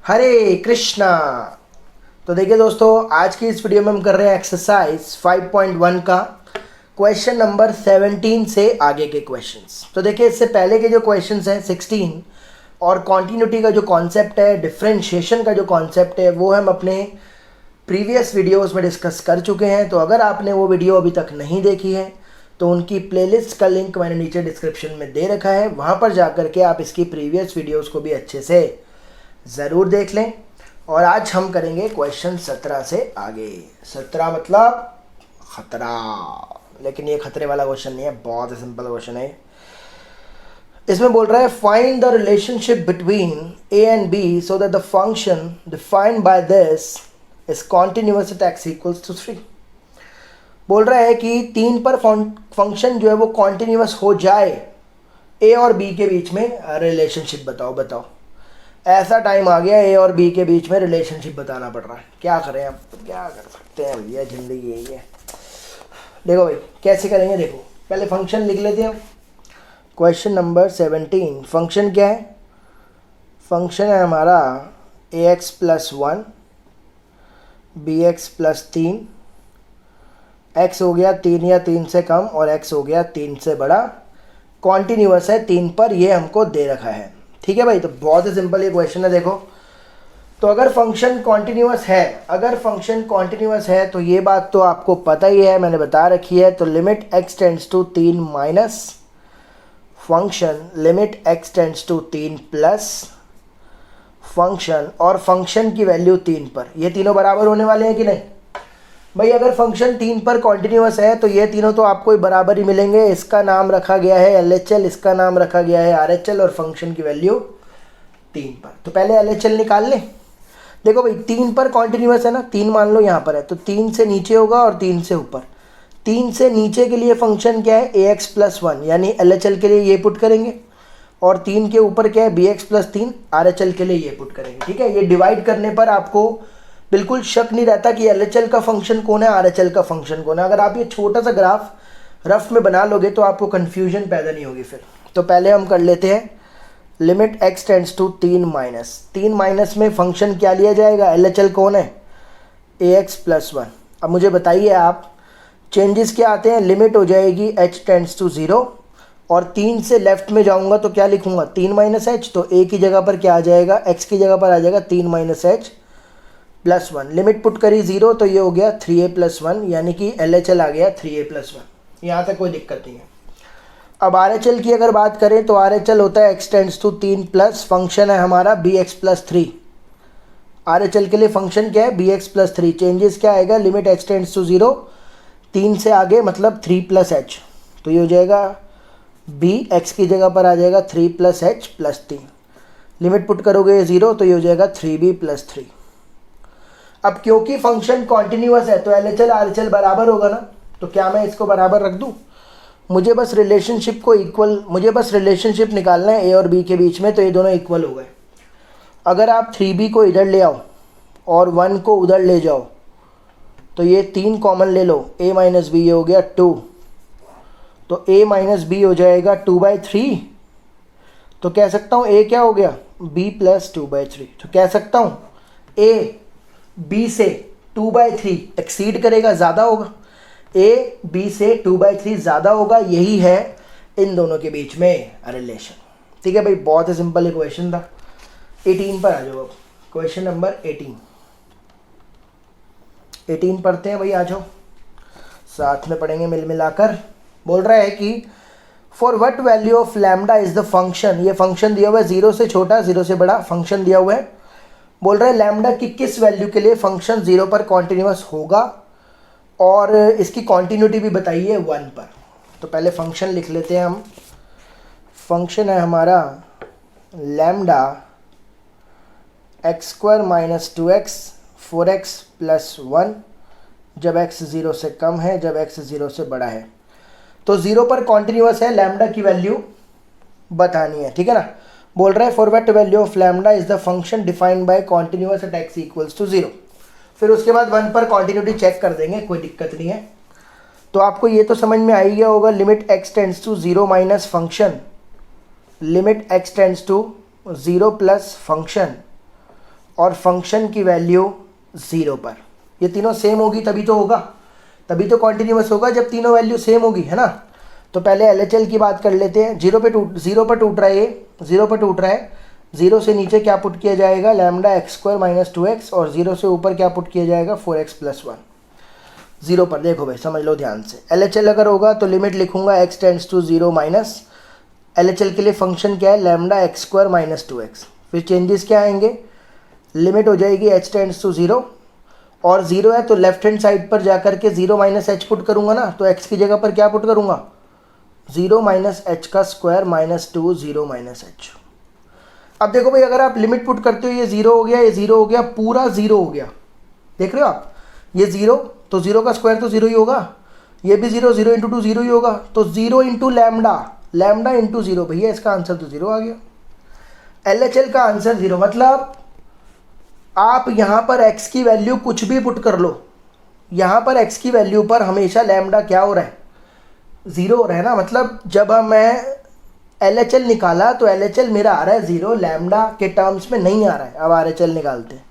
हरे कृष्णा। तो देखिए दोस्तों, आज की इस वीडियो में हम कर रहे हैं एक्सरसाइज 5.1 का क्वेश्चन नंबर 17 से आगे के क्वेश्चंस। तो देखिए, इससे पहले के जो क्वेश्चंस हैं 16 और कॉन्टिन्यूटी का जो कॉन्सेप्ट है, डिफ्रेंशिएशन का जो कॉन्सेप्ट है, वो हम अपने प्रीवियस वीडियोस में डिस्कस कर चुके हैं। तो अगर आपने वो वीडियो अभी तक नहीं देखी है तो उनकी प्लेलिस्ट का लिंक मैंने नीचे डिस्क्रिप्शन में दे रखा है, वहाँ पर जा कर के आप इसकी प्रीवियस वीडियोस को भी अच्छे से ज़रूर देख लें। और आज हम करेंगे क्वेश्चन 17 से आगे। 17 मतलब खतरा, लेकिन ये खतरे वाला क्वेश्चन नहीं है, बहुत ही सिंपल क्वेश्चन है। इसमें बोल रहा है find the relationship between A and B so that the function defined by this is continuous at x equals to 3। बोल रहा है कि 3 पर फंक्शन जो है वो कॉन्टिन्यूअस हो जाए, ए और बी के बीच में रिलेशनशिप बताओ। ऐसा टाइम आ गया, ए और बी के बीच में रिलेशनशिप बताना पड़ रहा है। क्या करें अब, क्या कर सकते हैं भैया, ज़िंदगी यही है। देखो भाई कैसे करेंगे, देखो पहले फंक्शन लिख लेते हैं। क्वेश्चन नंबर 17, फंक्शन क्या है? फंक्शन है हमारा ax + 1 bx + 3, x हो गया 3 या 3 से कम और x हो गया 3 से बड़ा, कॉन्टिन्यूअस है 3 पर, ये हमको दे रखा है। ठीक है भाई, तो बहुत ही सिंपल ये क्वेश्चन है। देखो तो अगर फंक्शन कॉन्टिन्यूअस है तो ये बात तो आपको पता ही है, मैंने बता रखी है। तो limit x tends to 3 minus function limit x tends to 3 plus function, और फंक्शन की वैल्यू 3 पर, ये तीनों बराबर होने वाले हैं कि नहीं भाई? अगर फंक्शन 3 पर कॉन्टिन्यूअस है तो ये तीनों तो आपको बराबर ही मिलेंगे। इसका नाम रखा गया है LHL, इसका नाम रखा गया है RHL, और फंक्शन की वैल्यू 3 पर। तो पहले LHL निकाल लें। देखो भाई 3 पर कॉन्टिन्यूअस है ना, 3 मान लो यहाँ पर है, तो 3 से नीचे होगा और 3 से ऊपर। 3 से नीचे के लिए फंक्शन क्या है? ax + 1, यानी LHL के लिए ये पुट करेंगे, और 3 के ऊपर क्या है? bx + 3 RHL के लिए ये पुट करेंगे। ठीक है, ये डिवाइड करने पर आपको बिल्कुल शक नहीं रहता कि LHL का फंक्शन कौन है, RHL का फंक्शन कौन है। अगर आप ये छोटा सा ग्राफ रफ में बना लोगे तो आपको कन्फ्यूजन पैदा नहीं होगी फिर। तो पहले हम कर लेते हैं limit x tends to 3 minus, 3 minus में फंक्शन क्या लिया जाएगा? LHL कौन है? ax + 1। अब मुझे बताइए आप, चेंजेस क्या आते हैं? लिमिट हो जाएगी h टेंड्स टू 0, और 3 से लेफ्ट में जाऊंगा तो क्या लिखूंगा? 3 - h, तो a की जगह पर क्या आ जाएगा? x की जगह पर आ जाएगा 3 - h + 1। लिमिट पुट करी 0, तो ये हो गया 3a + 1, यानी कि LHL आ गया 3a + 1। यहाँ तक कोई दिक्कत नहीं है। अब RHL की अगर बात करें तो RHL होता है x tends to 3 plus function है हमारा bx + 3। RHL के लिए फंक्शन क्या है? bx + 3। चेंजेस क्या आएगा? लिमिट x टेंड्स टू 0, 3 से आगे मतलब 3 + h, तो ये हो जाएगा b, x की जगह पर आ जाएगा 3 + h + 3। लिमिट पुट करोगे 0, तो ये हो जाएगा 3b + 3। अब क्योंकि फंक्शन कॉन्टिन्यूअस है तो LHL RHL बराबर होगा ना, तो क्या मैं इसको बराबर रख दूं? मुझे बस रिलेशनशिप निकालना है a और b के बीच में, तो ये दोनों इक्वल हो गए। अगर आप 3b को इधर ले आओ और 1 को उधर ले जाओ तो ये 3 कॉमन ले लो, a - b, ये हो गया 2, तो a - b हो जाएगा 2/3। तो कह सकता हूँ a क्या हो गया? b + 2/3। तो कह सकता हूँ a b से 2/3 एक्सीड करेगा, ज़्यादा होगा। a b से 2/3 ज़्यादा होगा, यही है इन दोनों के बीच में रिलेशन। ठीक है भाई, बहुत ही सिंपल इक्वेशन था। 18 पर आ जाओ। अब क्वेश्चन नंबर 18 पढ़ते हैं भाई, आ जाओ साथ में पढ़ेंगे मिल मिलाकर। बोल रहा है कि for what value of lambda is the function, ये फंक्शन दिया हुआ है 0 से छोटा 0 से बड़ा फंक्शन दिया हुआ है। बोल रहा है लैम्डा की किस वैल्यू के लिए फंक्शन 0 पर कॉन्टिन्यूअस होगा, और इसकी कॉन्टिन्यूटी भी बताइए 1 पर। तो पहले फंक्शन लिख लेते हैं हम। फंक्शन है हमारा लैम्डा x² - 2x 4x + 1, जब x 0 से कम है, जब x 0 से बड़ा है। तो 0 पर कॉन्टिन्यूअस है, लैम्डा की वैल्यू बतानी है। ठीक है ना? बोल रहा है for what value of lambda is the function defined by continuous at x equals to 0। फिर उसके बाद 1 पर कॉन्टिन्यूटी चेक कर देंगे, कोई दिक्कत नहीं है। तो आपको ये तो समझ में आ ही गया होगा, limit x tends to 0 minus function limit x tends to 0 plus function, और फंक्शन की वैल्यू 0 पर। ये तीनों सेम होगी तभी तो होगा, तभी तो कॉन्टिन्यूस होगा जब तीनों वैल्यू सेम होगी, है ना। तो पहले LHL की बात कर लेते हैं। 0 पर टूट रहा है, ये 0 पर टूट रहा है। 0 से नीचे क्या पुट किया जाएगा, लैम्डा x² माइनस 2x, और 0 से ऊपर क्या पुट किया जाएगा, 4x प्लस 1। 0 पर देखो भाई, समझ लो ध्यान से। LHL अगर होगा तो लिमिट लिखूंगा x tends to 0 minus, LHL के लिए फंक्शन क्या है, लैम्डा x² माइनस 2x। फिर चेंजेस क्या आएंगे, लिमिट हो जाएगी h टेंड्स टू 0, और 0 है तो लेफ्ट हैंड साइड पर जाकर के 0 माइनस h पुट करूंगा ना, तो x की जगह पर क्या पुट करूंगा, 0 माइनस h का स्क्वायर माइनस 2 0 माइनस h। अब देखो भाई, अगर आप लिमिट पुट करते हो, ये 0 हो गया, ये 0 हो गया, पूरा 0 हो गया, देख रहे हो आप, ये 0 तो 0 का स्क्वायर तो 0 ही होगा, ये भी 0, 0 इंटू 2 0 ही होगा, तो 0 इंटू लैम्डा, लैम्डा इंटू 0, भैया इसका आंसर तो 0 आ गया। LHL का आंसर 0, मतलब आप यहाँ पर x की वैल्यू कुछ भी पुट कर लो, यहाँ पर x की वैल्यू पर हमेशा लैम्डा क्या हो रहा है, 0 हो रहा है ना। मतलब जब मैं LHL निकाला तो LHL मेरा आ रहा है 0, लैम्डा के टर्म्स में नहीं आ रहा है। अब RHL निकालते हैं,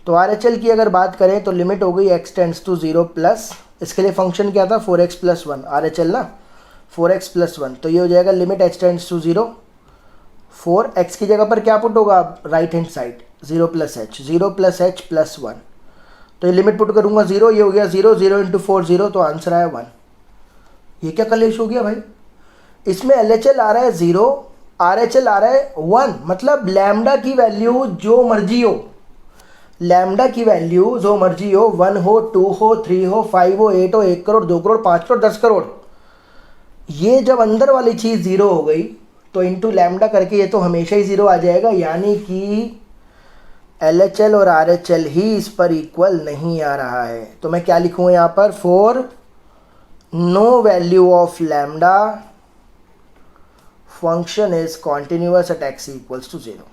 तो RHL की अगर बात करें तो लिमिट हो गई x टेंड्स टू 0 प्लस, इसके लिए फंक्शन क्या था, 4x प्लस 1, RHL ना 4x प्लस 1, तो ये हो जाएगा limit x tends to 0, 4x की जगह पर क्या पुट होगा, right hand side 0 plus h, 0 plus h plus 1, तो ये लिमिट पुट करूंगा 0, ये हो गया 0, 0 इंटू 4 0, तो आंसर आया 1। ये क्या कलेश हो गया भाई, इसमें LHL आ रहा है 0, RHL आ रहा है 1, मतलब लैम्डा की वैल्यू जो मर्जी हो, लैम्डा की वैल्यू जो मर्जी हो, 1 हो, 2 हो, 3 हो, 5 हो, 8 हो, 1 करोड़, 2 करोड़, 5 करोड़, 10 करोड़, ये जब अंदर वाली चीज़ 0 हो गई तो इंटू लैम्डा करके ये तो हमेशा ही 0 आ जाएगा, यानी कि LHL और RHL ही इस पर इक्वल नहीं आ रहा है। तो मैं क्या लिखूँ यहाँ पर, for no value of lambda function is continuous at x equals to 0।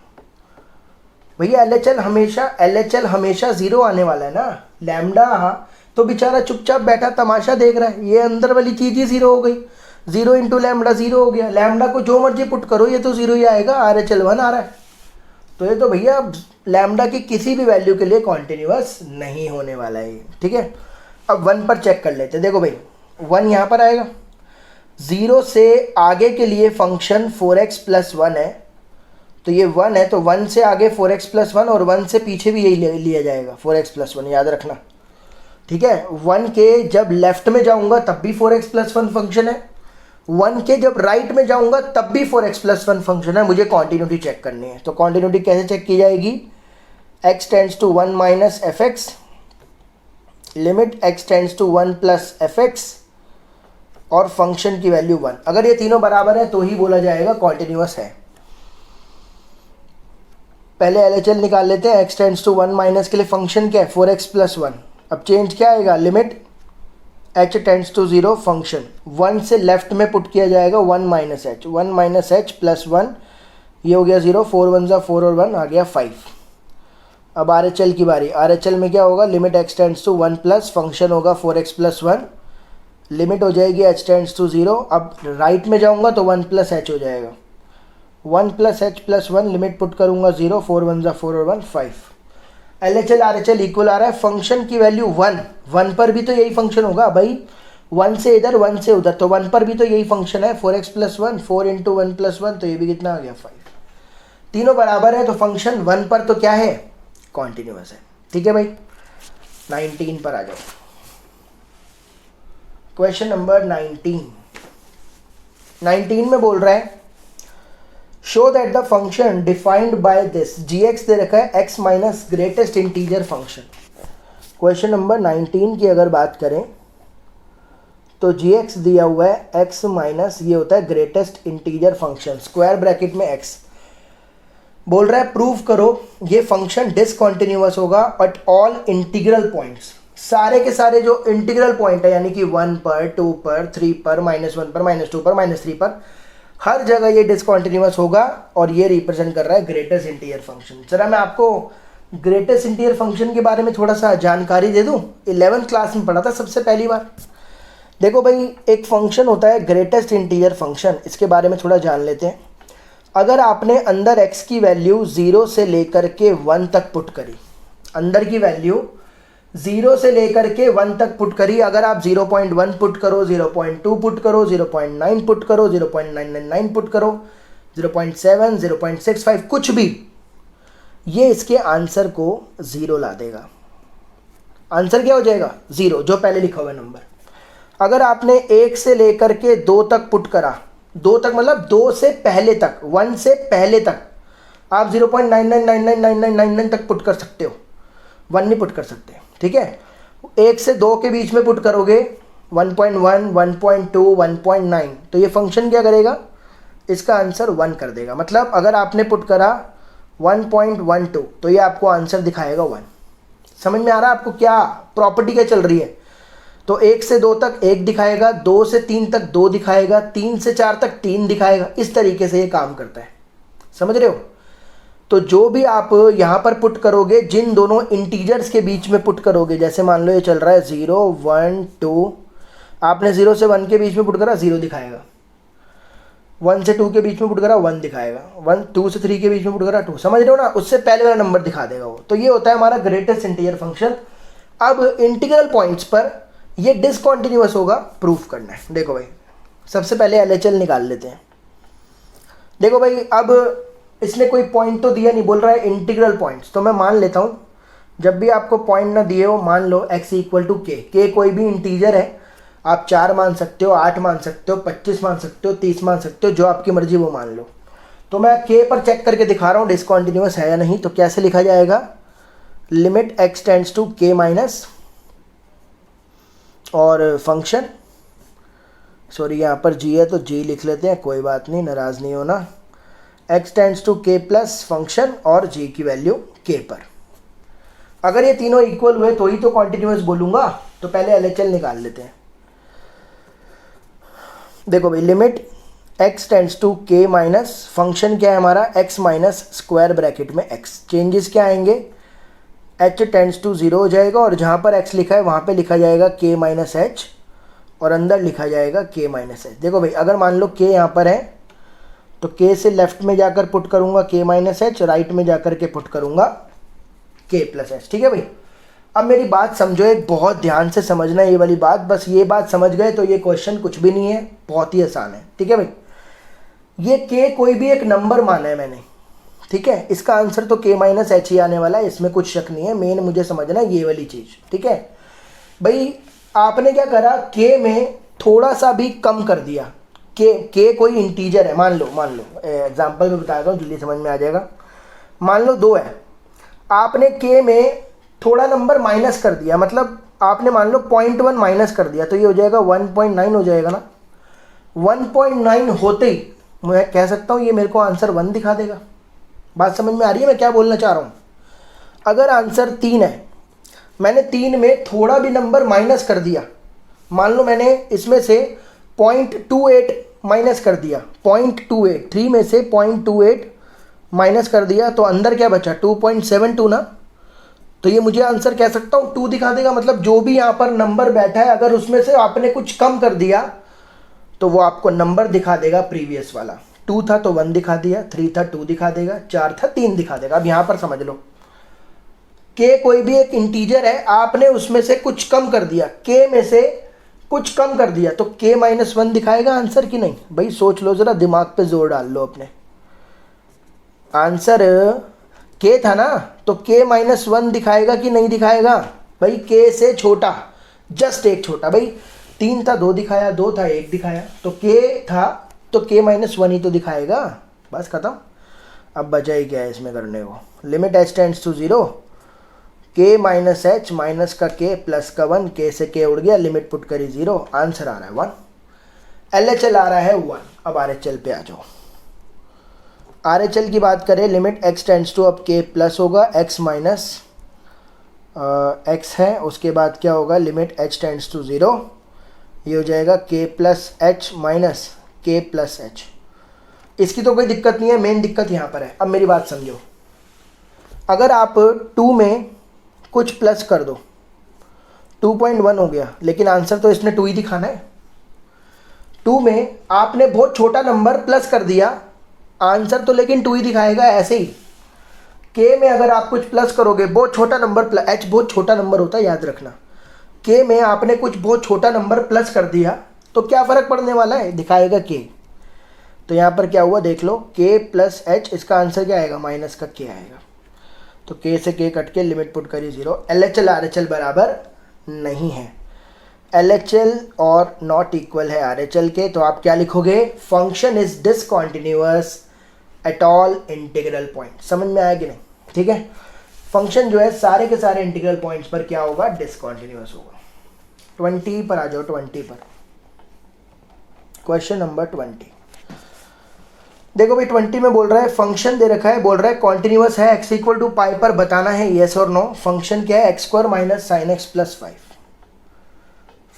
भैया LHL हमेशा 0 आने वाला है ना, लैम्डा तो बेचारा चुपचाप बैठा तमाशा देख रहा है, ये अंदर वाली चीज़ ही 0 हो गई, 0 इंटू लैम्डा 0 हो गया, लैम्डा को जो मर्जी पुट करो ये तो 0 ही आएगा, RHL 1 आ रहा है, तो ये तो भैया लैम्डा की किसी भी वैल्यू के लिए कॉन्टिन्यूअस नहीं होने वाला है, ठीक है। अब 1 पर चेक कर लेते हैं, देखो भाई 1 यहाँ पर आएगा, 0 से आगे के लिए फंक्शन 4x प्लस 1 है, तो ये 1 है, तो 1 से आगे 4x प्लस 1, और 1 से पीछे भी यही लिया जाएगा 4x प्लस 1, याद रखना, ठीक है। 1 के जब लेफ्ट में जाऊंगा तब भी 4x प्लस 1 फंक्शन है, 1 के जब राइट में जाऊंगा तब भी 4x प्लस 1 फंक्शन है, मुझे कॉन्टिन्यूटी चेक करनी है। तो कॉन्टिन्यूटी कैसे चेक की जाएगी, x tends to 1 minus fx, लिमिट x tends to 1 plus fx, और फंक्शन की वैल्यू 1। अगर ये तीनों बराबर है तो ही बोला जाएगा कॉन्टिन्यूअस है। पहले LHL निकाल लेते हैं, x टेंड्स टू 1 माइनस के लिए फंक्शन क्या है, 4x प्लस 1। अब चेंज क्या आएगा, limit h tends to 0, function 1 से लेफ्ट में पुट किया जाएगा 1 minus h, 1 minus h plus 1, ये हो गया 0, 4 1 4 और 1 आ गया 5। अब RHL की बारी, RHL में क्या होगा, limit x tends to 1 plus, function होगा 4x प्लस 1, लिमिट हो जाएगी h टेंड्स टू 0, अब राइट में जाऊंगा तो 1 प्लस h हो जाएगा, 1 plus h plus 1, limit put करूंगा 0, 4 1 4 और 1 5। LHL RHL इक्वल आ रहा है, फंक्शन की वैल्यू 1 पर भी तो यही फंक्शन होगा भाई, 1 से इधर 1 से उधर, तो 1 पर भी तो यही फंक्शन है, 4x प्लस 1, 4 इंटू 1 प्लस 1, तो ये भी कितना आ गया 5। तीनों बराबर है तो फंक्शन 1 पर तो क्या है, कॉन्टिन्यूअस है, ठीक है भाई। 19 पर आ जाओ, क्वेश्चन नंबर 19 में बोल रहा है, show that the function defined by this gx दे रखा है x minus greatest integer function. Question number 19 की अगर बात करें तो gx दिया हुआ है x माइनस, ये होता है greatest integer function, square bracket में x। बोल रहा है प्रूव करो ये फंक्शन डिसकंटिन्यूअस होगा एट ऑल इंटीग्रल पॉइंट्स, सारे के सारे जो इंटीग्रल पॉइंट है, यानी कि 1 पर, 2 पर, 3 पर, -1 पर, -2 पर, -3 पर, हर जगह ये डिसकंटिन्यूअस होगा, और ये रिप्रेजेंट कर रहा है ग्रेटेस्ट इंटीजर फंक्शन। जरा मैं आपको ग्रेटेस्ट इंटीजर फंक्शन के बारे में थोड़ा सा जानकारी दे दूं, 11th क्लास में पढ़ा था सबसे पहली बार। देखो भाई, एक फंक्शन होता है ग्रेटेस्ट इंटीजर फंक्शन, इसके बारे में थोड़ा जान लेते हैं। अगर आपने अंदर x की वैल्यू 0 से लेकर के 1 तक पुट करी, अंदर की वैल्यू 0 से लेकर के 1 तक पुट करी, अगर आप 0.1 पुट करो, 0.2 पुट करो, 0.9 पुट करो, 0.999 पुट करो, 0.7, 0.65, कुछ भी, ये इसके आंसर को 0 ला देगा। आंसर क्या हो जाएगा? 0, जो पहले लिखा हुआ है नंबर। अगर आपने 1 से लेकर के 2 तक पुट करा, 2 तक मतलब 2 से पहले तक, 1 से पहले तक आप 0.999999 तक पुट कर सकते हो, 1 नहीं पुट कर सकते, ठीक है। 1 से 2 के बीच में पुट करोगे 1.1, 1.2, 1.9, तो ये फंक्शन क्या करेगा? इसका आंसर 1 कर देगा। मतलब अगर आपने पुट करा 1.12 तो ये आपको आंसर दिखाएगा 1। समझ में आ रहा है आपको क्या प्रॉपर्टी क्या चल रही है? तो 1 से 2 तक 1 दिखाएगा, 2 से 3 तक 2 दिखाएगा, 3 से 4 तक 3 दिखाएगा। इस तरीके से ये काम करता है, समझ रहे हो? तो जो भी आप यहाँ पर पुट करोगे, जिन दोनों इंटीजर्स के बीच में पुट करोगे, जैसे मान लो ये चल रहा है 0, 1, 2, आपने 0 से 1 के बीच में पुट करा 0 दिखाएगा, 1 से 2 के बीच में पुट करा 1 दिखाएगा, 2 से 3 के बीच में पुट करा 2, समझ रहे हो ना? उससे पहले वाला नंबर दिखा देगा वो। तो ये होता है हमारा ग्रेटेस्ट इंटीजर फंक्शन। अब इंटीग्रल पॉइंट्स पर ये डिसकंटिन्यूअस होगा, प्रूफ करना है। देखो भाई, सबसे पहले एलएचएल निकाल लेते हैं। देखो भाई, अब इसने कोई पॉइंट तो दिया नहीं, बोल रहा है इंटीग्रल पॉइंट्स, तो मैं मान लेता हूँ जब भी आपको पॉइंट ना दिए हो, मान लो x इक्वल टू के कोई भी इंटीजर है, आप 4 मान सकते हो, 8 मान सकते हो, 25 मान सकते हो, 30 मान सकते हो, जो आपकी मर्जी वो मान लो। तो मैं k पर चेक करके दिखा रहा हूँ डिसकंटिन्यूअस है या नहीं। तो कैसे लिखा जाएगा? Limit x tends to k minus, और फंक्शन, सॉरी यहाँ पर g है तो g लिख लेते हैं, कोई बात नहीं, नाराज़ नहीं होना। x tends to k plus function और g की वैल्यू k पर। अगर ये तीनों इक्वल हुए तो ही तो कॉन्टिन्यूअस बोलूँगा। तो पहले एलएचएल निकाल लेते हैं। देखो भाई, limit x tends to k minus, function क्या है हमारा? x माइनस स्क्वायर ब्रैकेट में x। चेंजेस क्या आएंगे? h टेंड्स टू 0 हो जाएगा, और जहाँ पर x लिखा है वहाँ पे लिखा जाएगा k माइनस h, और अंदर लिखा जाएगा k माइनस h। देखो भाई, अगर मान लो k यहाँ पर है तो k से लेफ्ट में जाकर पुट करूँगा k माइनस h, राइट में जाकर के पुट करूँगा k प्लस h, ठीक है भाई। अब मेरी बात समझो, एक बहुत ध्यान से समझना ये वाली बात, बस ये बात समझ गए तो ये क्वेश्चन कुछ भी नहीं है, बहुत ही आसान है, ठीक है भाई। ये k कोई भी एक नंबर माना है मैंने, ठीक है। इसका आंसर तो k माइनस h ही आने वाला है, इसमें कुछ शक नहीं है। मेन मुझे समझना है ये वाली चीज़, ठीक है भाई। आपने क्या करा? k में थोड़ा सा भी कम कर दिया। k कोई इंटीजर है, मान लो एग्जाम्पल में बताता हूँ, जल्दी समझ में आ जाएगा। मान लो 2 है, आपने k में थोड़ा नंबर माइनस कर दिया, मतलब आपने मान लो 0.1 माइनस कर दिया, तो ये हो जाएगा 1.9 हो जाएगा ना। 1.9 होते ही मैं कह सकता हूँ ये मेरे को आंसर 1 दिखा देगा। बात समझ में आ रही है मैं क्या बोलना चाह रहा हूँ? अगर आंसर 3 है, मैंने 3 में थोड़ा भी नंबर माइनस कर दिया, मान लो मैंने इसमें से 0.28 माइनस कर दिया, 0.28, 3 में से 0.28 माइनस कर दिया, तो अंदर क्या बचा? 2.72 ना। तो ये मुझे आंसर कह सकता हूँ 2 दिखा देगा। मतलब जो भी यहाँ पर नंबर बैठा है, अगर उसमें से आपने कुछ कम कर दिया तो वो आपको नंबर दिखा देगा प्रीवियस वाला। 2 था तो 1 दिखा दिया, 3 था 2 दिखा देगा, 4 था 3 दिखा देगा। अब यहाँ पर समझ लो, k कोई भी एक इंटीजर है, आपने उसमें से कुछ कम कर दिया, k में से कुछ कम कर दिया, तो k माइनस 1 दिखाएगा आंसर कि नहीं? भाई सोच लो ज़रा, दिमाग पे जोर डाल लो अपने। आंसर k था ना, तो k माइनस 1 दिखाएगा कि नहीं दिखाएगा? भाई k से छोटा, जस्ट एक छोटा। भाई 3 था 2 दिखाया, 2 था 1 दिखाया, तो k था तो k माइनस 1 ही तो दिखाएगा। बस खत्म। अब बचा ही क्या है इसमें करने को? Limit h tends to 0, k minus h, minus का k प्लस का 1, k से k उड़ गया, लिमिट पुट करी 0, आंसर आ रहा है 1। LHL आ रहा है 1। अब RHL पे आ जाओ। RHL की बात करें, लिमिट x टेंड्स टू, अब k प्लस होगा, x माइनस x है, उसके बाद क्या होगा? लिमिट h टेंड्स टू 0, ये हो जाएगा k plus h minus k plus h। इसकी तो कोई दिक्कत नहीं है, मेन दिक्कत यहाँ पर है। अब मेरी बात समझो, अगर आप 2 में कुछ प्लस कर दो, 2.1 हो गया, लेकिन आंसर तो इसने 2 ही दिखाना है। 2 में आपने बहुत छोटा नंबर प्लस कर दिया, आंसर तो लेकिन 2 ही दिखाएगा ऐसे ही। के में अगर आप कुछ प्लस करोगे, बहुत छोटा नंबर, एच बहुत छोटा नंबर होता है याद रखना, के में आपने कुछ बहुत छोटा नंबर प्लस कर दिया तो क्या फ़र्क पड़ने वाला है, दिखाएगा के। तो यहाँ पर क्या हुआ देख लो, के प्लस एच, इसका आंसर क्या आएगा, माइनस का के आएगा। तो के से के कट के लिमिट पुट करिए 0। LHL RHL बराबर नहीं है, LHL और नॉट इक्वल है RHL के, तो आप क्या लिखोगे, function is discontinuous at all integral point. समझ में आया कि नहीं, ठीक है। फंक्शन जो है सारे के सारे इंटीग्रल पॉइंट्स पर क्या होगा, डिसकंटिन्यूअस होगा। 20 पर आ जाओ, 20 पर, क्वेश्चन नंबर 20। देखो भाई 20 में बोल रहा है फंक्शन दे रखा है, बोल रहा है कॉन्टिन्यूअस है, x इक्वल टू पाई पर बताना है येस और नो। फंक्शन क्या है, x² minus sine x plus 5।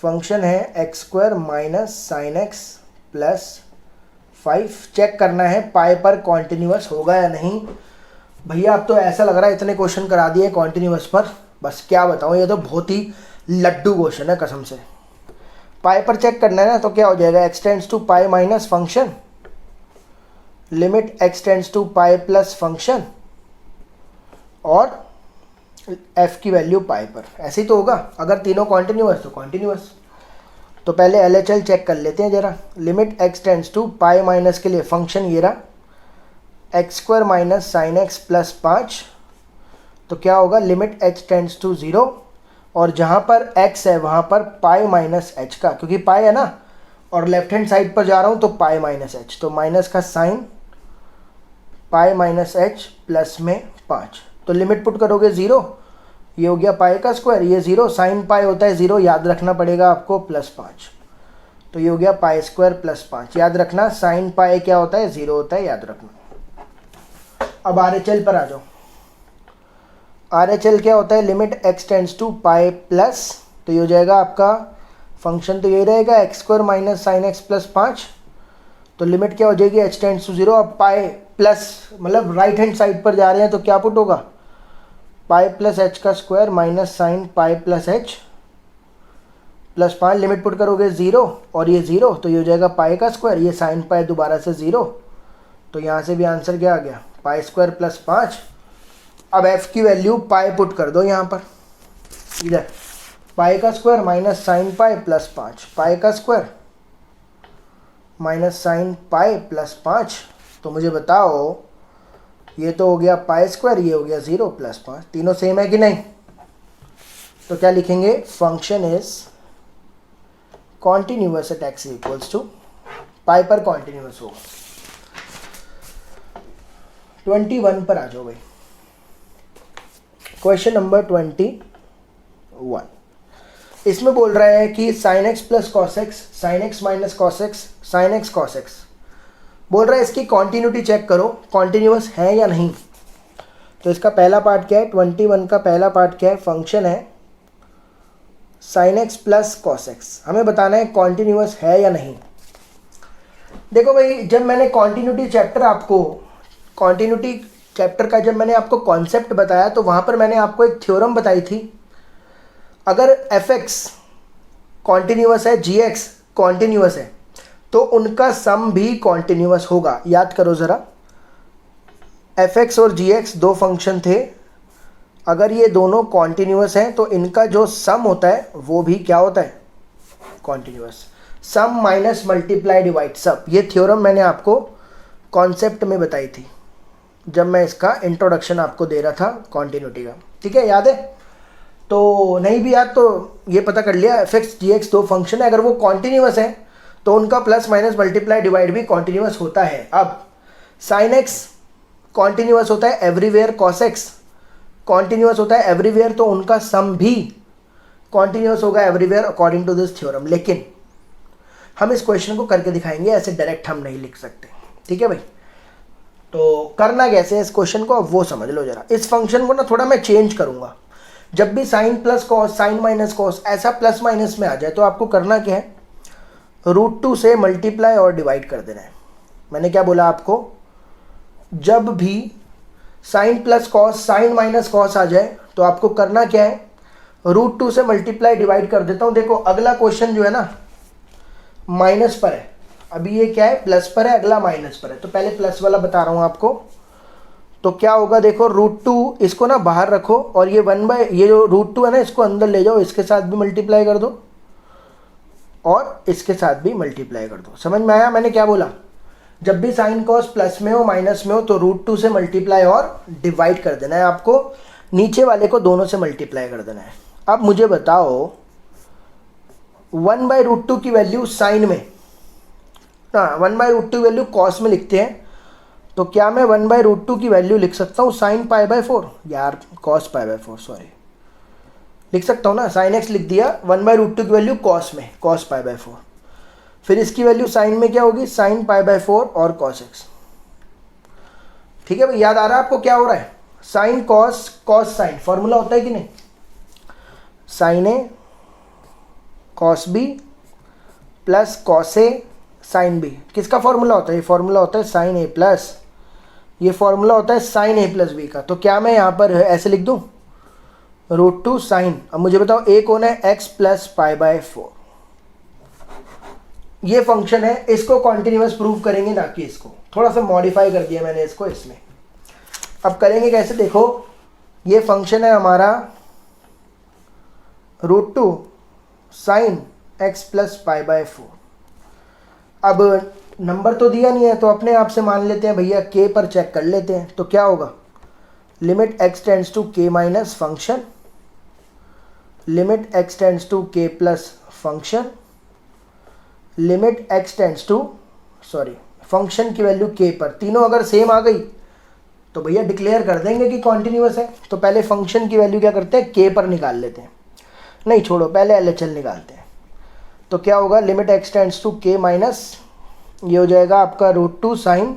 Function है x² minus sine x plus 5। Check करना है पाई पर कॉन्टिन्यूअस होगा या नहीं। भैया अब तो ऐसा लग रहा है इतने क्वेश्चन करा दिए कॉन्टिन्यूअस पर, बस क्या बताऊँ, ये तो बहुत ही लड्डू क्वेश्चन है कसम से। पाई पर चेक करना है ना, तो क्या हो जाएगा, x tends to pi minus function, limit x tends to pi plus function, और f की वैल्यू पाई पर, ऐसे ही तो होगा। अगर तीनों कॉन्टिन्यूअस तो कॉन्टिन्यूअस। तो पहले LHL चेक कर लेते हैं जरा। Limit x tends to pi minus के लिए फंक्शन ये रहा, x² minus sine x plus 5। तो क्या होगा, लिमिट h टेंड्स टू 0, और जहाँ पर x है वहाँ पर पाई माइनस एच का, क्योंकि पाई है ना, और लेफ्ट हैंड साइड पर जा रहा हूँ तो पाई माइनस एच, तो माइनस का sine pi minus H plus में 5। तो लिमिट पुट करोगे 0, ये हो गया पाई का स्क्वायर, ये 0, साइन पाई होता है 0, याद रखना पड़ेगा आपको, प्लस 5। तो ये हो गया पाई स्क्वायर प्लस 5। याद रखना साइन पाई क्या होता है, 0 होता है, याद रखना। अब RHL पर आ जाओ। RHL क्या होता है, limit x tends to pi plus, तो ये हो जाएगा आपका फंक्शन तो यही रहेगा, x² minus sine x plus 5। तो लिमिट क्या हो जाएगी, h टेंड्स टू 0। अब पाई प्लस मतलब राइट हैंड साइड पर जा रहे हैं तो क्या पुट होगा, पाई प्लस एच का square minus sine pi plus h plus 5। Limit put करोगे 0 और ये 0, तो ये हो जाएगा पाई का स्क्वायर, ये साइन पाई दोबारा से 0। तो यहाँ से भी आंसर क्या आ गया, पाई स्क्वायर प्लस 5। अब f की वैल्यू पाई पुट कर दो यहाँ पर, इधर पाई का square minus sine pi plus 5, पाई का square minus sine pi plus 5। तो मुझे बताओ, ये तो हो गया पाई स्क्वायर, ये हो गया 0 प्लस 5, तीनों सेम है कि नहीं। तो क्या लिखेंगे, function is continuous at x equals to pi पर कॉन्टिन्यूअस होगा। 21 पर आ जाओ भाई, क्वेश्चन नंबर 21। इसमें बोल रहा है कि sign x plus cos x, sine x minus cos x, sine x cos x. बोल रहा है इसकी कॉन्टिन्यूटी चेक करो, कॉन्टिन्यूअस है या नहीं। तो इसका पहला पार्ट क्या है, 21 का पहला पार्ट क्या है, फंक्शन है sign x plus cos x. हमें बताना है कॉन्टिन्यूअस है या नहीं। देखो भाई, जब मैंने कॉन्टिन्यूटी चैप्टर आपको, कॉन्टिन्यूटी चैप्टर का जब मैंने आपको कॉन्सेप्ट बताया, तो वहाँ पर मैंने आपको एक थ्योरम बताई थी। अगर fx कॉन्टिन्यूअस है, gx कॉन्टिन्यूअस है, तो उनका सम भी कॉन्टिन्यूअस होगा। याद करो ज़रा, fx और gx दो फंक्शन थे, अगर ये दोनों कॉन्टिन्यूअस हैं तो इनका जो सम होता है वो भी क्या होता है, कॉन्टिन्यूअस। सम माइनस मल्टीप्लाई डिवाइड सब, ये थ्योरम मैंने आपको कॉन्सेप्ट में बताई थी जब मैं इसका इंट्रोडक्शन आपको दे रहा था कॉन्टिन्यूटी का, ठीक है, याद है। तो नहीं भी याद तो ये पता कर लिया, fx gx दो फंक्शन है, अगर वो कॉन्टिन्यूअस है तो उनका प्लस माइनस मल्टीप्लाई डिवाइड भी कॉन्टिन्यूअस होता है। अब साइन एक्स कॉन्टिन्यूअस होता है एवरीवेयर, कॉस एक्स कॉन्टिन्यूअस होता है एवरीवेयर, तो उनका सम भी कॉन्टिन्यूअस होगा everywhere according to this theorem. लेकिन हम इस क्वेश्चन को करके दिखाएंगे, ऐसे डायरेक्ट हम नहीं लिख सकते, ठीक है भाई। तो करना कैसे इस क्वेश्चन को, अब वो समझ लो जरा। इस फंक्शन को ना थोड़ा मैं चेंज करूंगा, जब भी sine plus cos, sine minus cos ऐसा प्लस माइनस में आ जाए तो आपको करना क्या है, √2 से मल्टीप्लाई और डिवाइड कर देना है। मैंने क्या बोला आपको, जब भी sine plus cos, sine minus cos आ जाए तो आपको करना क्या है, √2 से मल्टीप्लाई डिवाइड कर देता हूँ। देखो अगला क्वेश्चन जो है ना माइनस पर है, अभी ये क्या है, प्लस पर है, अगला माइनस पर है, तो पहले प्लस वाला बता रहा हूँ आपको। तो क्या होगा देखो, √2 इसको ना बाहर रखो और ये ये जो √2 है ना इसको अंदर ले जाओ, इसके साथ भी मल्टीप्लाई कर दो और इसके साथ भी मल्टीप्लाई कर दो। समझ में आया मैंने क्या बोला? जब भी साइन कॉस प्लस में हो माइनस में हो तो √2 से मल्टीप्लाई और डिवाइड कर देना है आपको, नीचे वाले को दोनों से मल्टीप्लाई कर देना है। अब मुझे बताओ 1/√2 की वैल्यू साइन में, हाँ 1/√2 की वैल्यू कॉस में लिखते हैं, तो क्या मैं 1/√2 की वैल्यू लिख सकता हूँ साइन π/4, यार कॉस π/4 सॉरी, लिख सकता हूँ ना, साइन x लिख दिया, 1/√2 की वैल्यू कॉस में, कॉस π/4, फिर इसकी वैल्यू साइन में क्या होगी, साइन π/4 और कॉस x। ठीक है भाई, याद आ रहा है आपको क्या हो रहा है? Sine cos, cos sine, formula होता है कि नहीं, sign A cos B plus cos A sine B, किसका फॉर्मूला होता है? ये फॉर्मूला होता है साइन ए प्लस, ये फॉर्मूला होता है साइन ए प्लस बी का। तो क्या मैं यहाँ पर ऐसे लिख दूँ, √2 साइन, अब मुझे बताओ ए कौन है, x प्लस π/4, ये फंक्शन है, इसको कॉन्टिन्यूअस प्रूव करेंगे ना कि इसको, थोड़ा सा मॉडिफाई कर दिया मैंने इसको इसमें। अब करेंगे कैसे, देखो ये फंक्शन है हमारा √2 साइन x प्लस π/4। अब नंबर तो दिया नहीं है तो अपने आप से मान लेते हैं भैया, k पर चेक कर लेते हैं, तो क्या होगा, limit x tends to k minus function, limit x tends to k plus function, limit x tends to function की वैल्यू k पर, तीनों अगर सेम आ गई तो भैया डिक्लेयर कर देंगे कि कॉन्टिन्यूअस है। तो पहले फंक्शन की वैल्यू क्या करते हैं, k पर निकाल लेते हैं, नहीं छोड़ो पहले LHL निकालते हैं। तो क्या होगा, limit x tends to k minus, ये हो जाएगा आपका √2 sine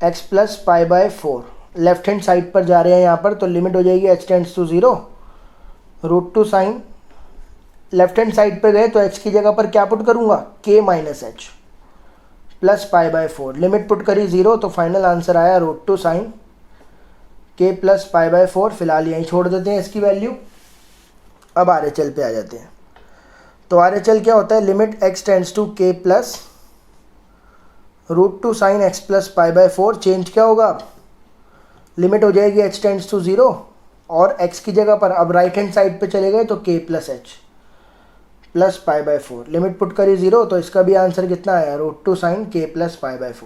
x plus π/4, left hand side पर जा रहे हैं यहाँ पर, तो लिमिट हो जाएगी h tends to 0, √2 sine, left hand side पे गए तो x की जगह पर क्या पुट करूँगा, k minus h plus π/4, limit put करी 0, तो फाइनल आंसर आया √2 साइन k प्लस π/4, फिलहाल यहीं छोड़ देते हैं इसकी वैल्यू। अब RHL पे आ जाते हैं, तो RHL क्या होता है, limit x tends to k plus √2 sine x plus π/4, change क्या होगा, लिमिट हो जाएगी h टेंड्स टू 0 और x की जगह पर अब राइट हैंड साइड पे चले गए तो k plus h plus π/4, limit put करी 0, तो इसका भी आंसर कितना आया, √2 साइन k प्लस π/4।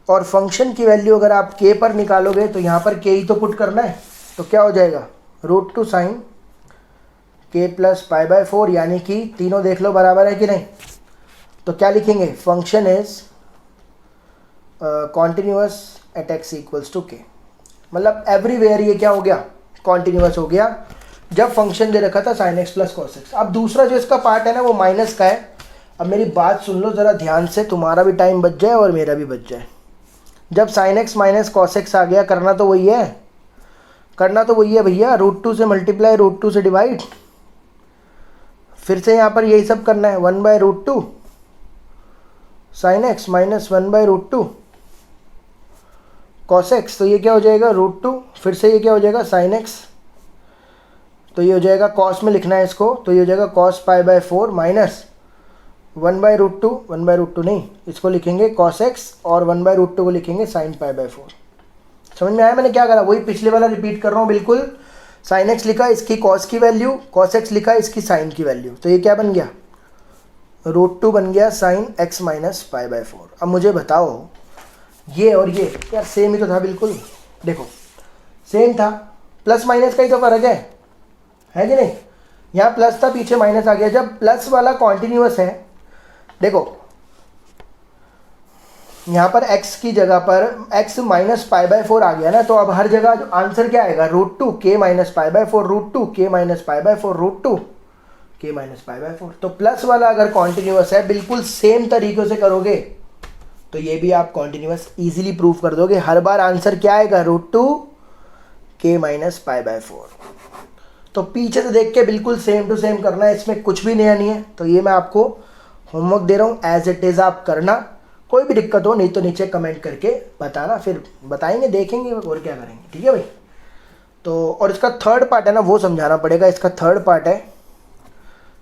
और फंक्शन की वैल्यू अगर आप k पर निकालोगे तो यहाँ पर k ही तो पुट करना है, तो क्या हो जाएगा, √2 साइन k प्लस π/4, यानी कि तीनों देख लो बराबर है कि नहीं, तो क्या लिखेंगे, function is continuous at x equals to k, मतलब एवरीवेयर ये क्या हो गया, कॉन्टिन्यूअस हो गया जब फंक्शन दे रखा था sine x plus cos x। अब दूसरा जो इसका पार्ट है ना वो माइनस का है। अब मेरी बात सुन लो ज़रा ध्यान से, तुम्हारा भी टाइम बच जाए और मेरा भी बच जाए। जब sine x minus cos x आ गया, करना तो वही है, करना तो वही है भैया, √2 से मल्टीप्लाई, √2 से डिवाइड, फिर से यहाँ पर यही सब करना है, 1/√2 sine x minus 1/√2 cos x, तो ये क्या हो जाएगा, √2, फिर से ये क्या हो जाएगा, साइन x, तो ये हो जाएगा कॉस में लिखना है इसको, तो ये हो जाएगा कॉस π/4 माइनस 1/√2, 1/√2 नहीं, इसको लिखेंगे कॉस x और 1/√2 को लिखेंगे साइन π/4। समझ में आया मैंने क्या करा, वही पिछले वाला रिपीट कर रहा हूँ बिल्कुल, साइन x लिखा इसकी कॉस की वैल्यू, कॉस x लिखा इसकी साइन की वैल्यू, तो ये क्या बन गया, √2 बन गया साइन x माइनस π/4। अब मुझे बताओ ये और ये यार सेम ही तो था बिल्कुल, देखो सेम था, प्लस माइनस का ही तो फर्क है कि नहीं, यहाँ प्लस था पीछे माइनस आ गया। जब प्लस वाला कॉन्टिन्यूअस है, देखो यहाँ पर x की जगह पर x माइनस π/4 आ गया ना, तो अब हर जगह जो आंसर क्या आएगा, √2 k minus π/4, √2 k minus π/4, √2 k minus π/4। तो प्लस वाला अगर कॉन्टिन्यूअस है, बिल्कुल सेम तरीके से करोगे तो ये भी आप कॉन्टिन्यूअस इजीली प्रूव कर दोगे। हर बार आंसर क्या आएगा, √2 k माइनस π/4। तो पीछे से देख के बिल्कुल सेम टू सेम करना है, इसमें कुछ भी नया नहीं है। तो ये मैं आपको होमवर्क दे रहा हूँ, एज इट इज़ आप करना, कोई भी दिक्कत हो नहीं तो नीचे कमेंट करके बताना, फिर बताएंगे देखेंगे और क्या करेंगे, ठीक है भाई। तो और इसका थर्ड पार्ट है ना वो समझाना पड़ेगा, इसका थर्ड पार्ट है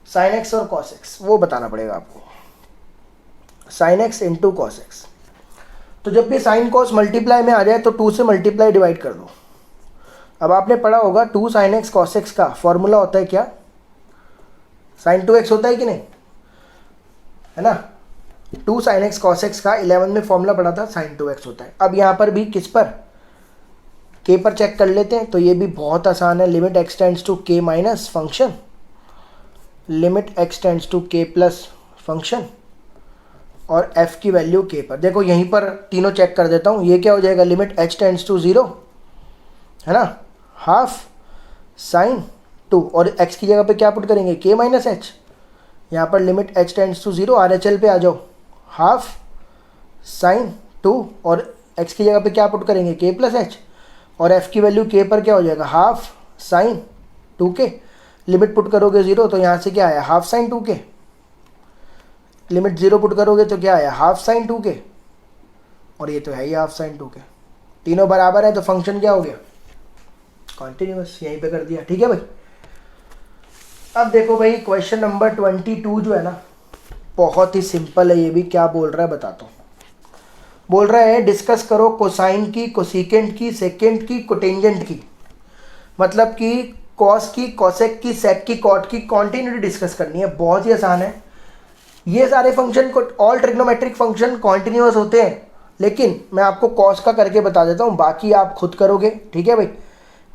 साइन x और कॉस x, वो बताना पड़ेगा आपको। Sine x into cos x. तो जब भी साइन कॉस मल्टीप्लाई में आ जाए तो 2 से मल्टीप्लाई डिवाइड कर दो। अब आपने पढ़ा होगा 2 साइन एक्स कॉस एक्स का फॉर्मूला होता है क्या, साइन 2x होता है कि नहीं, है ना। 2 साइन एक्स कॉस एक्स का 11 में फॉर्मूला पढ़ा था, साइन 2x होता है। अब यहाँ पर भी किस पर, k पर चेक कर लेते हैं। तो ये भी बहुत आसान है, limit x tends to k minus function, limit x tends to k plus function, और f की वैल्यू k पर। देखो यहीं पर तीनों चेक कर देता हूँ। ये क्या हो जाएगा, लिमिट h टेंड्स टू 0, है ना, हाफ साइन 2, और x की जगह पे क्या पुट करेंगे, k माइनस एच। यहाँ पर limit h tends to 0, RHL पे आ जाओ, हाफ साइन 2, और x की जगह पे क्या पुट करेंगे, k प्लस एच, और f की वैल्यू k पर क्या हो जाएगा, half sine 2k। Limit put करोगे 0 तो यहाँ से क्या आया, half sine 2k। Limit 0 put करोगे तो क्या आया, हाफ साइन 2k, और ये तो है ही हाफ साइन 2k। तीनों बराबर है तो फंक्शन क्या हो गया, कॉन्टिन्यूअस। यहीं पे कर दिया, ठीक है भाई। अब देखो भाई क्वेश्चन नंबर 22 जो है ना, बहुत ही सिंपल है। ये भी क्या बोल रहा है बताता हूँ। बोल रहा है डिस्कस करो कोसाइन की, कोसिकेंट की, सेकेंट की, कोटेंजेंट की, मतलब कि कॉस की, कॉसेक की, सेक की, कॉट की कॉन्टिन्यूटी डिस्कस करनी है। बहुत ही आसान है। ये सारे फंक्शन को, ऑल ट्रिग्नोमेट्रिक फंक्शन कॉन्टिन्यूअस होते हैं, लेकिन मैं आपको कॉस का करके बता देता हूँ, बाकी आप खुद करोगे, ठीक है भाई।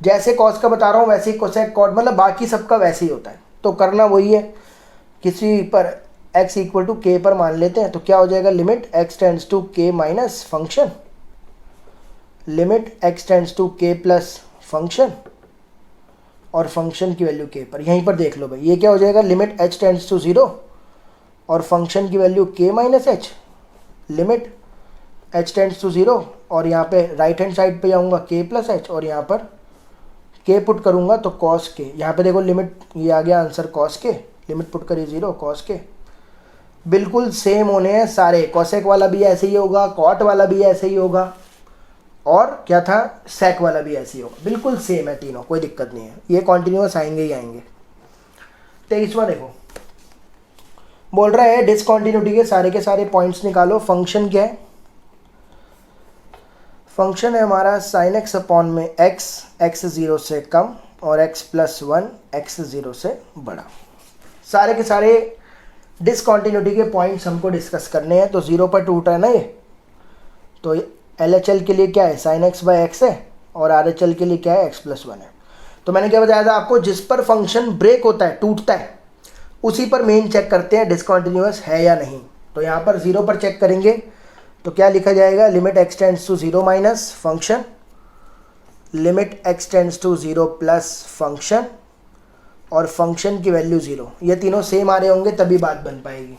जैसे कॉस का बता रहा हूँ वैसे ही कोसेक, कॉट, मतलब बाकी सबका वैसे ही होता है। तो करना वही है, किसी पर x इक्वल टू के पर मान लेते हैं तो क्या हो जाएगा, limit x tends to k minus function, limit x tends to k plus function, और फंक्शन की वैल्यू k पर। यहीं पर देख लो भाई, ये क्या हो जाएगा, लिमिट h टेंड्स टू 0 और फंक्शन की value k minus h, limit h tends to 0, और यहाँ पे राइट हैंड साइड पे जाऊँगा k प्लस एच, और यहाँ पर k पुट करूँगा तो cos k। यहाँ पे देखो लिमिट, ये आ गया answer cos k, limit put करिए 0, cos k। बिल्कुल सेम होने हैं सारे, कॉसेक वाला भी ऐसे ही होगा, कॉट वाला भी ऐसे ही होगा, और क्या था, सेक वाला भी ऐसे ही होगा। बिल्कुल सेम है तीनों, कोई दिक्कत नहीं है, ये कॉन्टिन्यूअस आएंगे ही आएंगे। 23वां देखो, बोल रहा है डिसकॉन्टिन्यूटी के सारे पॉइंट्स निकालो। फंक्शन क्या है, फंक्शन है हमारा साइन एक्स अपॉन में x 0 से कम और x प्लस 1 x 0 से बड़ा। सारे के सारे डिसकॉन्टिन्यूटी के पॉइंट्स हमको डिस्कस करने हैं। तो 0 पर टूट रहा है ना ये, तो LHL के लिए क्या है, साइन एक्स बाई एक्स है, और RHL के लिए क्या है, x प्लस 1 है। तो मैंने क्या बताया था आपको, जिस पर फंक्शन ब्रेक होता है, टूटता है, उसी पर मेन चेक करते हैं डिसकॉन्टिन्यूअस है या नहीं। तो यहाँ पर 0 पर चेक करेंगे तो क्या लिखा जाएगा, limit x tends to 0 minus function, limit x tends to 0 plus function, और फंक्शन की वैल्यू 0। ये तीनों सेम आ रहे होंगे तभी बात बन पाएगी।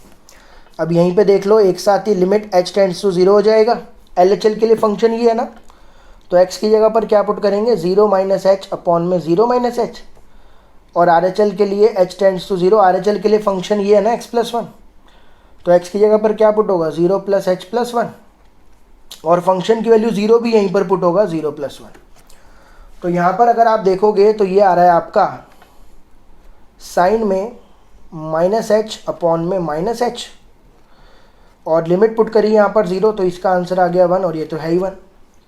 अब यहीं पे देख लो, एक साथ ही लिमिट h टेंड्स टू 0 हो जाएगा। LHL के लिए फंक्शन ये है ना, तो x की जगह पर क्या पुट करेंगे, 0 माइनस एच अपॉन में 0 माइनस एच, और RHL के लिए h टेंड्स टू 0, RHL के लिए फंक्शन ये है ना, x प्लस 1, तो x की जगह पर क्या पुट होगा, 0 प्लस एच प्लस 1, और फंक्शन की वैल्यू 0 भी यहीं पर पुट होगा, 0 प्लस 1। तो यहाँ पर अगर आप देखोगे तो ये आ रहा है आपका साइन में माइनस एच अपॉन में माइनस एच, और लिमिट पुट करी यहाँ पर 0, तो इसका आंसर आ गया 1, और ये तो है ही 1।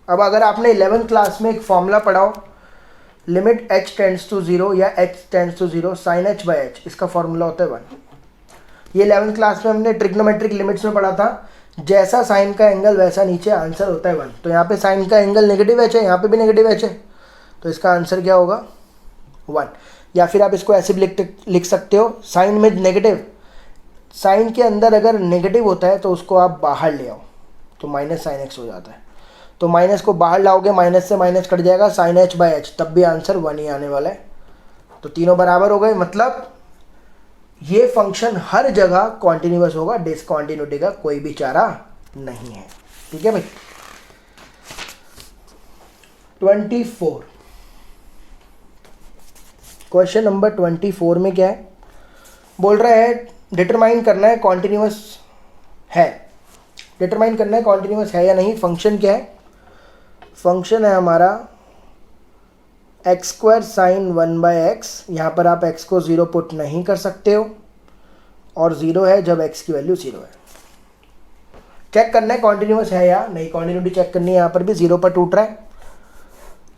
अब अगर आपने 11th क्लास में एक फॉर्मूला पढ़ा हो, लिमिट h टेंड्स टू 0 या h tends to 0 sine h by h, इसका फॉर्मूला होता है 1। ये 11th क्लास में हमने ट्रिग्नोमेट्रिक लिमिट्स में पढ़ा था। जैसा साइन का एंगल वैसा नीचे आंसर होता है 1। तो यहाँ पे साइन का एंगल नेगेटिव एच है, यहाँ पे भी नेगेटिव एच है, तो इसका आंसर क्या होगा, 1। या फिर आप इसको ऐसे भी लिख सकते हो, साइन में नेगेटिव, साइन के अंदर अगर नेगेटिव होता है तो उसको आप बाहर ले आओ तो माइनस साइन एक्स हो जाता है। तो माइनस को बाहर लाओगे, माइनस से माइनस कट जाएगा, साइन एच बाई एच, तब भी आंसर 1 ही आने वाला है। तो तीनों बराबर हो गए, मतलब ये फंक्शन हर जगह कॉन्टिन्यूअस होगा, डिसकॉन्टिन्यूटी का कोई भी चारा नहीं है, ठीक है भाई। 24 क्वेश्चन नंबर 24 में क्या है, बोल रहा है डिटरमाइन करना है कॉन्टिन्यूअस है, डिटरमाइन करना है कॉन्टिन्यूअस है या नहीं। फंक्शन क्या है, फंक्शन है हमारा x square sine 1 by x. यहाँ पर आप x को 0 पुट नहीं कर सकते हो, और 0 है जब x की वैल्यू 0 है। चेक करना है कॉन्टिन्यूस है या नहीं, कॉन्टिन्यूटी चेक करनी है। यहाँ पर भी 0 पर टूट रहा है,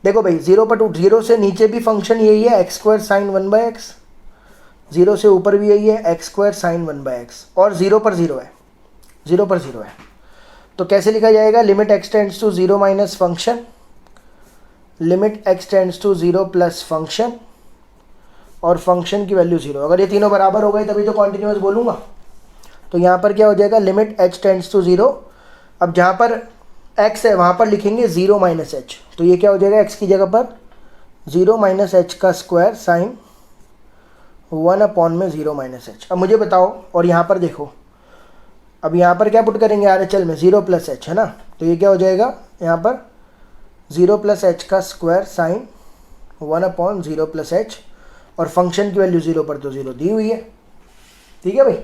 देखो भाई 0 पर टूट, 0 से नीचे भी फंक्शन यही है एक्स स्क्वायर साइन 1/x, 0 से ऊपर भी यही है एक्स स्क्वायर साइन 1/x, और 0 पर 0 है, 0 पर 0 है। तो कैसे लिखा जाएगा, limit x tends to 0 minus function, limit x tends to 0 plus function, और फंक्शन की वैल्यू 0। अगर ये तीनों बराबर हो गए तभी तो कॉन्टिन्यूस बोलूँगा। तो यहाँ पर क्या हो जाएगा, लिमिट एच टेंड्स टू 0, अब जहाँ पर x है वहाँ पर लिखेंगे 0 माइनस एच, तो ये क्या हो जाएगा, x की जगह पर 0 माइनस एच का स्क्वायर साइन 1 में 0 माइनस एच। अब मुझे बताओ, और यहाँ पर देखो, अब यहाँ पर क्या पुट करेंगे RHL में 0 प्लस एच है ना, तो ये क्या हो जाएगा, यहाँ पर 0 प्लस एच का स्क्वायर साइन 1/0 प्लस एच, और फंक्शन की वैल्यू 0 पर तो 0 दी हुई है, ठीक है भाई।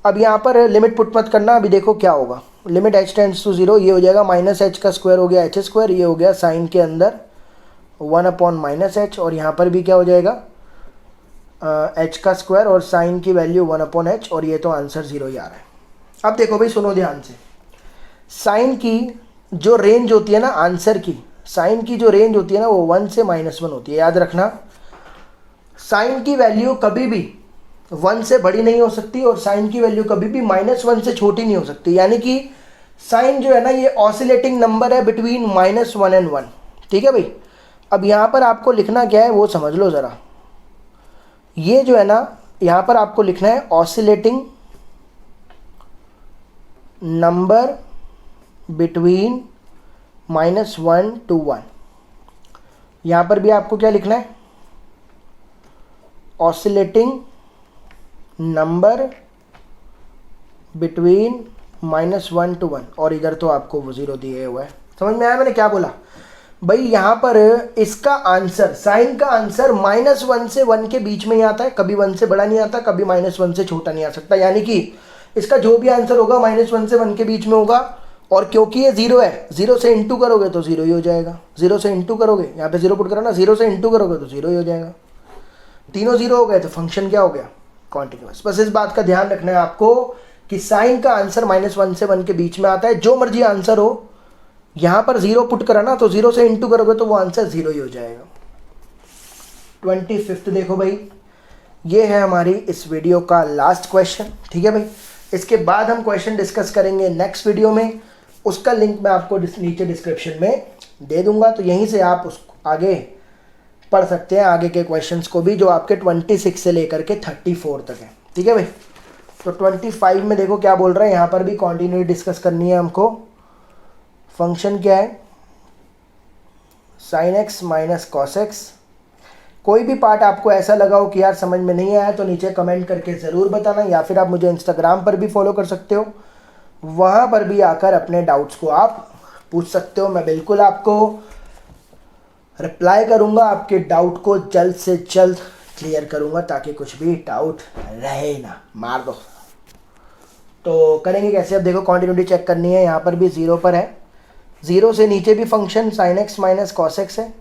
अब यहाँ पर लिमिट पुट मत करना, अभी देखो क्या होगा, लिमिट एच टेंड्स टू 0, ये हो जाएगा माइनस एच का स्क्वायर हो गया एच स्क्वायर, ये हो गया साइन के अंदर 1/-h, और यहाँ पर भी क्या हो जाएगा एच का स्क्वायर और साइन की वैल्यू 1/h, और ये तो आंसर 0 ही आ रहा है। अब देखो भाई सुनो ध्यान से, साइन की जो रेंज होती है ना आंसर की, साइन की जो रेंज होती है ना वो 1 से -1 होती है, याद रखना। साइन की वैल्यू कभी भी 1 से बड़ी नहीं हो सकती, और साइन की वैल्यू कभी भी -1 से छोटी नहीं हो सकती, यानी कि साइन जो है ना ये ऑसिलेटिंग नंबर है बिटवीन -1 एंड 1, ठीक है भाई। अब यहाँ पर आपको लिखना क्या है वो समझ लो ज़रा, ये जो है ना यहाँ पर आपको लिखना है ऑसिलेटिंग नंबर बिटवीन -1 to 1। यहाँ पर भी आपको क्या लिखना है, ऑसिलेटिंग नंबर बिटवीन -1 to 1, और इधर तो आपको वो 0 दिए हुआ है। समझ में आया मैंने क्या बोला भाई। यहाँ पर इसका आंसर, साइन का आंसर -1 से 1 के बीच में ही आता है, कभी 1 से बड़ा नहीं आता, कभी -1 से छोटा नहीं आ सकता, यानी कि इसका जो भी आंसर होगा -1 से 1 के बीच में होगा। और क्योंकि ये 0 है, 0 से इंटू करोगे तो 0 ही हो जाएगा, 0 से इंटू करोगे, यहाँ पे 0 पुट करो ना, 0 से इंटू करोगे तो 0 ही हो जाएगा। तीनों 0 हो गए तो फंक्शन क्या हो गया, कॉन्टिन्यूअस। बस इस बात का ध्यान रखना है आपको कि साइन का आंसर -1 से 1 के बीच में आता है, जो मर्जी आंसर हो, यहाँ पर 0 पुट करा ना तो 0 से इंटू करोगे तो वो आंसर 0 ही हो जाएगा। 25 देखो भाई, ये है हमारी इस वीडियो का लास्ट क्वेश्चन, ठीक है भाई। इसके बाद हम क्वेश्चन डिस्कस करेंगे नेक्स्ट वीडियो में, उसका लिंक मैं आपको नीचे डिस्क्रिप्शन में दे दूंगा, तो यहीं से आप उसको आगे पढ़ सकते हैं, आगे के क्वेश्चंस को भी, जो आपके 26 से लेकर के 34 तक है, ठीक है भाई। तो 25 में देखो क्या बोल रहा है, यहाँ पर भी कॉन्टिन्यूटी डिस्कस करनी है हमको। फंक्शन क्या है, sin x minus cos x। कोई भी पार्ट आपको ऐसा लगा हो कि यार समझ में नहीं आया तो नीचे कमेंट करके ज़रूर बताना, या फिर आप मुझे इंस्टाग्राम पर भी फॉलो कर सकते हो, वहाँ पर भी आकर अपने डाउट्स को आप पूछ सकते हो। मैं बिल्कुल आपको रिप्लाई करूँगा, आपके डाउट को जल्द से जल्द क्लियर करूँगा, ताकि कुछ भी डाउट रहे ना, मार दो। तो करेंगे कैसे, अब देखो कॉन्टिन्यूटी चेक करनी है, यहाँ पर भी 0 पर है, 0 से नीचे भी function sin x minus cos x है,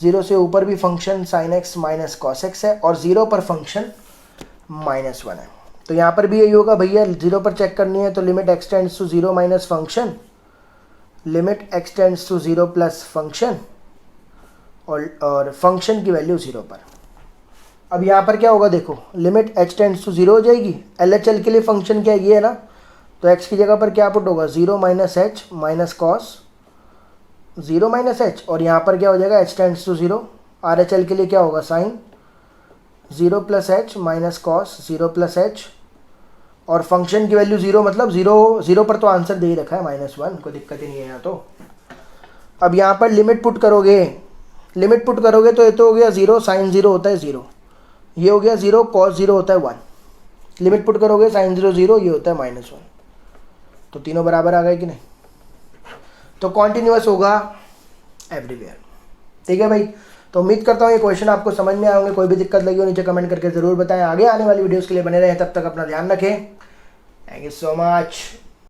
0 से ऊपर भी function sin x minus cos x है, और 0 पर फंक्शन -1 है। तो यहाँ पर भी यही होगा भैया, 0 पर चेक करनी है तो limit x tends to 0 minus function, limit x tends to 0 plus function, और फंक्शन की वैल्यू 0 पर। अब यहाँ पर क्या होगा देखो, लिमिट h टेंड्स टू 0 हो जाएगी, LHL के लिए फंक्शन क्या है, ये है ना, तो x की जगह पर क्या पुट होगा, 0 minus H minus cos 0 minus H, और यहाँ पर क्या हो जाएगा h टेंड्स टू 0, RHL के लिए क्या होगा, sine 0 plus h minus cos 0 plus h, और फंक्शन की वैल्यू 0, मतलब 0 पर तो आंसर दे ही रखा है -1, कोई दिक्कत ही नहीं है यहाँ तो। अब यहाँ पर लिमिट पुट करोगे, लिमिट पुट करोगे तो ये तो हो गया 0, साइन 0 होता है 0, ये हो गया 0, कॉस 0 होता है 1, लिमिट पुट करोगे साइन 0 0, ये होता है -1, तो तीनों बराबर आ गए कि नहीं। तो कॉन्टिन्यूअस होगा एवरीवेयर, ठीक है भाई। तो उम्मीद करता हूँ ये क्वेश्चन आपको समझ में आए होंगे, कोई भी दिक्कत लगी हो नीचे कमेंट करके ज़रूर बताएं। आगे आने वाली वीडियोस के लिए बने रहें, तब तक अपना ध्यान रखें। Thank you so much.